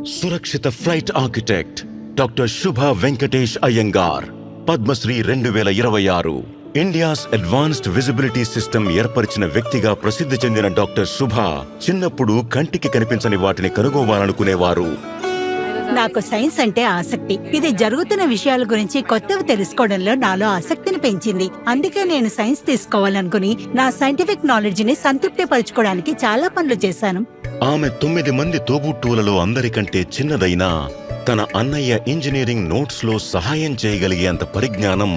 సురక్షిత flight architect doctor Shubha Venkatesh Iyengar, Padmashri 2026. India's advanced visibility system ఏర్పరిచిన వ్యక్తిగా ప్రసిద్ధి చెందిన డాక్టర్ శుభ చిన్నప్పుడు కంటికి కనిపించని వాటిని కనుగోవాలనుకునేవారు. నాకు సైన్స్ అంటే ఆసక్తి. ఇది జరుగుతున్న విషయాల గురించి కొత్తవి తెలుసుకోవడంలో నాలో ఆసక్తిని పెంచింది. అందుకే నేను సైన్స్ తీసుకోవాలనుకుని నా సైంటిఫిక్ నాలెడ్జ్ ని సంతృప్తిపరచుకోవడానికి చాలా పనులు చేశాను. ఆమె 9 మంది తోబుట్టువులలో అందరికంటే చిన్నదైనా తన అన్నయ్య ఇంజనీరింగ్ నోట్స్ లో సహాయం చేయగలిగేంత పరిజ్ఞానం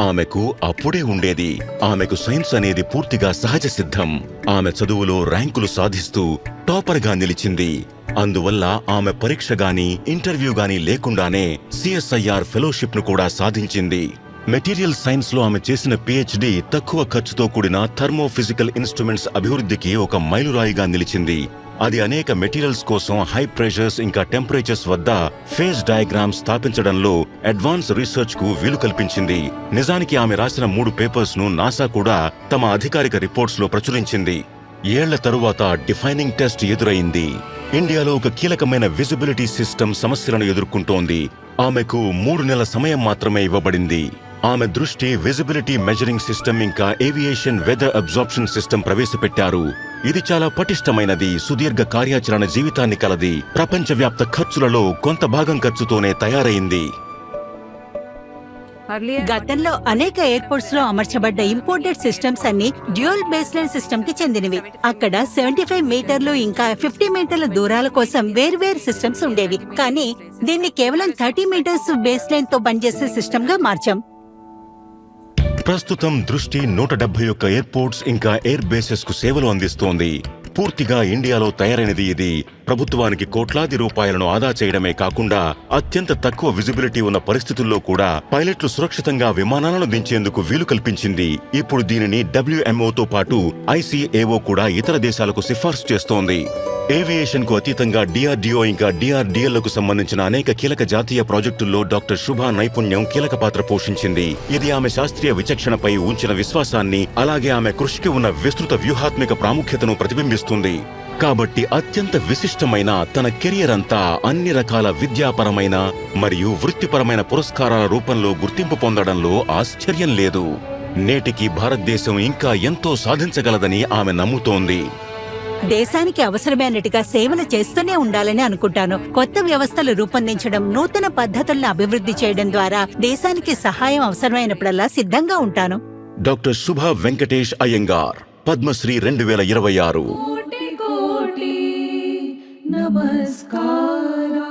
ఆమెకు అప్పుడే ఉండేది. ఆమెకు సైన్స్ అనేది పూర్తిగా సహజ సిద్ధం. ఆమె చదువులో ర్యాంకులు సాధిస్తూ టాపర్ గా నిలిచింది. అందువల్ల ఆమె పరీక్ష గాని ఇంటర్వ్యూ గాని లేకుండానే CSIR ఫెలోషిప్ ను కూడా సాధించింది. మెటీరియల్ సైన్స్ లో ఆమె చేసిన PhD తక్కువ ఖర్చుతో కూడిన థర్మోఫిజికల్ ఇన్స్ట్రుమెంట్స్ అభివృద్ధికి ఒక మైలురాయిగా నిలిచింది. అది అనేక మెటీరియల్స్ కోసం హై ప్రెషర్స్ ఇంకా టెంపరేచర్స్ వద్ద ఫేజ్ డయాగ్రామ్స్ స్థాపించడంలో అడ్వాన్స్ రీసెర్చ్ కు వీలు కల్పించింది. నిజానికి ఆమె రాసిన 3 పేపర్స్ ను నాసా కూడా తమ అధికారిక రిపోర్ట్స్ లో ప్రచురించింది. ఏళ్ల తరువాత డిఫైనింగ్ టెస్ట్ ఎదురైంది. ఇండియాలో ఒక కీలకమైన విజిబిలిటీ సిస్టమ్ సమస్యలను ఎదుర్కొంటోంది. ఆమెకు 3 నెలల సమయం మాత్రమే ఇవ్వబడింది. ఆమె దృష్టి విజిబిలిటీ మెజరింగ్ సిస్టమ్ ఇంకా ఏవియేషన్ వెదర్ అబ్జార్ప్షన్ సిస్టమ్ ప్రవేశపెట్టారు. ఇది చాలా పటిష్టమైనది, సుదీర్ఘ కార్యాచరణ జీవితాన్ని కలది. ప్రపంచవ్యాప్త ఖర్చులలో కొంత భాగం ఖర్చుతోనే తయారైంది. గతంలో అనేక ఎయిర్పోర్ట్స్ లో అమర్చబడ్డ ఇంపోర్టెడ్ సిస్టమ్స్ అన్ని డ్యూయల్ బేస్లైన్ సిస్టమ్ కి చెందినవి. అక్కడ 75 మీటర్లు ఇంకా 50 మీటర్ల దూరాల కోసం వేర్వేరు సిస్టమ్స్ ఉండేవి. కానీ దీన్ని కేవలం 30 మీటర్స్ బేస్లైన్ తో పనిచేసే సిస్టమ్ గా మార్చాం. ప్రస్తుతం దృష్టి 171 ఎయిర్పోర్ట్స్ ఇంకా ఎయిర్ బేసెస్ కు సేవలు అందిస్తోంది. పూర్తిగా ఇండియాలో తయారైనది ఇది. ప్రభుత్వానికి కోట్లాది రూపాయలను ఆదా చేయడమే కాకుండా అత్యంత తక్కువ విజిబిలిటీ ఉన్న పరిస్థితుల్లో కూడా పైలట్లు సురక్షితంగా విమానాలను దించేందుకు వీలు కల్పించింది. ఇప్పుడు దీనిని WMOతో పాటు ICAO కూడా ఇతర దేశాలకు సిఫార్సు చేస్తోంది. ఏవియేషన్ కు అతీతంగా DRDO ఇంకా DRDL లకు సంబంధించిన అనేక కీలక జాతీయ ప్రాజెక్టుల్లో డాక్టర్ శుభ నైపుణ్యం కీలక పాత్ర పోషించింది. ఇది ఆమె శాస్త్రీయ విచక్షణపై ఉంచిన విశ్వాసాన్ని, అలాగే ఆమె కృషికి ఉన్న విస్తృత వ్యూహాత్మక ప్రాముఖ్యతను ప్రతిబింబిస్తుంది. కాబట్టి అత్యంత విశిష్టమైన తన కెరియర్ అంతా అన్ని రకాల విద్యాపరమైన మరియు వృత్తిపరమైన పురస్కారాల రూపంలో గుర్తింపు పొందడంలో ఆశ్చర్యం లేదు. నేటికి భారతదేశం ఇంకా ఎంతో సాధించగలదని ఆమె నమ్ముతోంది. దేశానికి అవసరమైనట్టుగా సేవలు చేస్తూనే ఉండాలని అనుకుంటాను. కొత్త వ్యవస్థలు రూపొందించడం, నూతన పద్ధతులను అభివృద్ధి చేయడం ద్వారా దేశానికి సహాయం అవసరమైనప్పుడల్లా సిద్ధంగా ఉంటాను. డాక్టర్ శుభ వెంకటేష్ అయ్యంగార్, పద్మశ్రీ 2026. కోటి కోటి నమస్కారా.